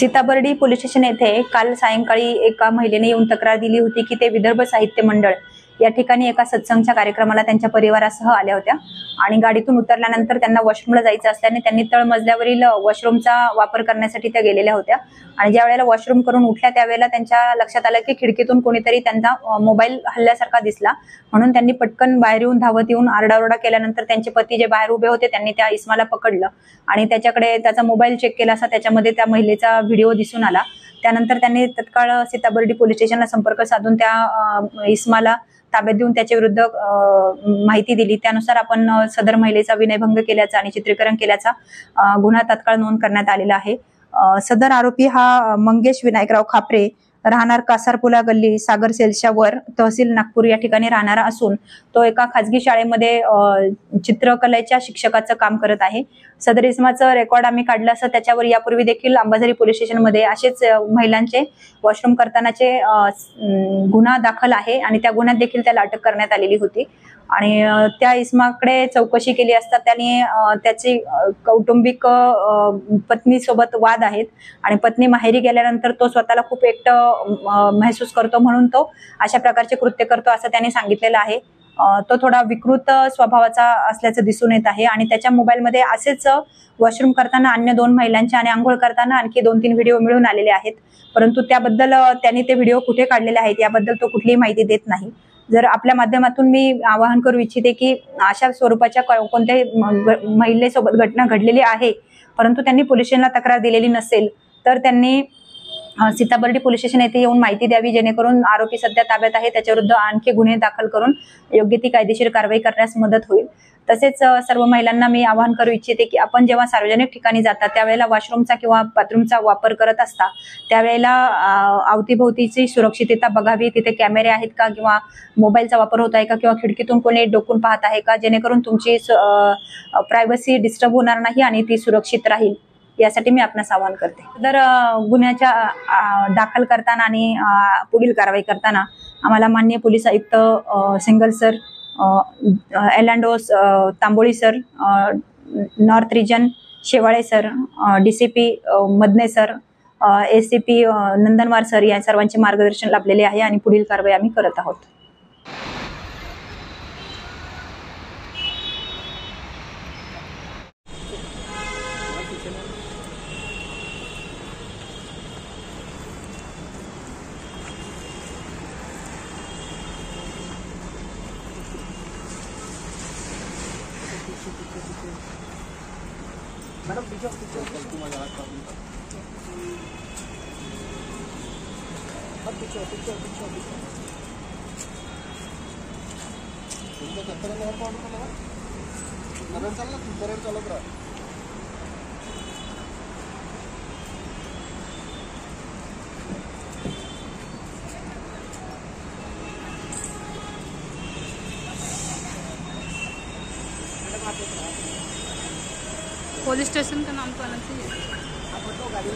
Sitabardi police station येथे काल सायंकाळी एका महिलेने येऊन तक्रार दिली होती की ते विदर्भ साहित्य मंडळ या ठिकाणी एका सत्संगच्या कार्यक्रमाला त्यांच्या परिवारासह आल्या होत्या आणि गाडीतून उतरल्यानंतर त्यांना वॉशरूमला जायचं असल्याने त्यांनी तळमजल्यावरील वॉशरूमचा वापर करण्यासाठी त्या गेलेल्या होत्या आणि ज्या वेळेला वॉशरूम करून उठल्या त्यावेळेला त्यांच्या लक्षात आलं की खिडकीतून कोणीतरी त्यांचा मोबाईल हल्ल्यासारखा दिसला म्हणून त्यांनी पटकन बाहेर येऊन धावत येऊन आरडाओरडा केल्यानंतर त्यांचे पती जे बाहेर उभे होते त्यांनी त्या इस्माला पकडलं आणि त्याच्याकडे त्याचा मोबाईल चेक केला असता त्याच्यामध्ये त्या महिलेचा व्हिडिओ दिसून आला। त्यानंतर त्यांनी तत्काळ सीताबर्डी पोलीस स्टेशनला संपर्क साधून त्या इस्माला ताब्यात देऊन त्याच्या विरुद्ध माहिती दिली। त्यानुसार आपण सदर महिलेचा विनयभंग केल्याचा आणि चित्रीकरण केल्याचा गुन्हा तात्काळ नोंद करण्यात आलेला आहे। सदर आरोपी हा मंगेश विनायकराव खापरे राहणार कासारपुला गल्ली सागर सेल्सच्या वर तहसील नागपूर या ठिकाणी राहणारा असून तो एका खाजगी शाळेमध्ये चित्रकलेच्या शिक्षकाचं काम करत आहे। सदर इस्माचं रेकॉर्ड आम्ही काढलं असं त्याच्यावर यापूर्वी देखील अंबाझरी पोलीस स्टेशनमध्ये असेच महिलांचे वॉशरूम करतानाचे गुन्हा दाखल आहे आणि त्या गुन्ह्यात देखील त्याला अटक करण्यात आलेली होती आणि त्या इस्माकडे चौकशी केली असता त्याने त्याची कौटुंबिक पत्नीसोबत वाद आहेत आणि पत्नी माहेरी गेल्यानंतर तो स्वतःला खूप एकटं महसूस करतो म्हणून तो अशा प्रकारचे कृत्य करतो असं त्याने सांगितलेलं आहे। तो थोडा विकृत स्वभावाचा असल्याचं दिसून येत आहे आणि त्याच्या मोबाईलमध्ये असेच वॉशरूम करताना अन्य 2 महिलांचे आणि आंघोळ करताना आणखी 2-3 व्हिडिओ मिळून आलेले आहेत, परंतु त्याबद्दल त्यांनी ते व्हिडिओ कुठे काढलेले आहेत याबद्दल तो कुठलीही माहिती देत नाही। जर आपल्या माध्यमातून मी आवाहन करू इच्छिते की अशा स्वरूपाच्या कोणत्याही महिलेसोबत घटना घडलेली आहे परंतु त्यांनी पोलीस स्टेशनला तक्रार दिलेली नसेल तर त्यांनी सीताबर्डी पोलीस स्टेशन येथे येऊन माहिती द्यावी जेणेकरून आरोपी सध्या ताब्यात आहे त्याच्याविरुद्ध आणखी गुन्हे दाखल करून योग्य ती कायदेशीर कारवाई करण्यास मदत होईल। तसेच सर्व महिलांना मी आवाहन करू इच्छिते की आपण जेव्हा सार्वजनिक ठिकाणी जाता त्यावेळेला वॉशरूमचा किंवा बाथरूमचा वापर करत असता त्यावेळेला अवतीभोवतीची सुरक्षितता बघावी, तिथे कॅमेरे आहेत का किंवा मोबाईलचा वापर होत आहे का किंवा खिडकीतून कोणी डोकून पाहत आहे का जेणेकरून तुमची प्रायव्हसी डिस्टर्ब होणार नाही आणि ती सुरक्षित राहील यासाठी मी आपणास आवाहन करते। तर गुन्ह्याच्या दाखल करताना आणि पुढील कारवाई करताना आम्हाला माननीय पोलीस आयुक्त सिंगल सर एलांडोस Tamboli sir north region Shewale sir DCP Madane sir ACP Nandanwar sir या सर्वांचे मार्गदर्शन लाभलेले आहे आणि पुढील कारवाई आम्ही करत आहोत। मैडम पीछे पुलिस स्टेशन का नाम तो आना चाहिए। गाड़ी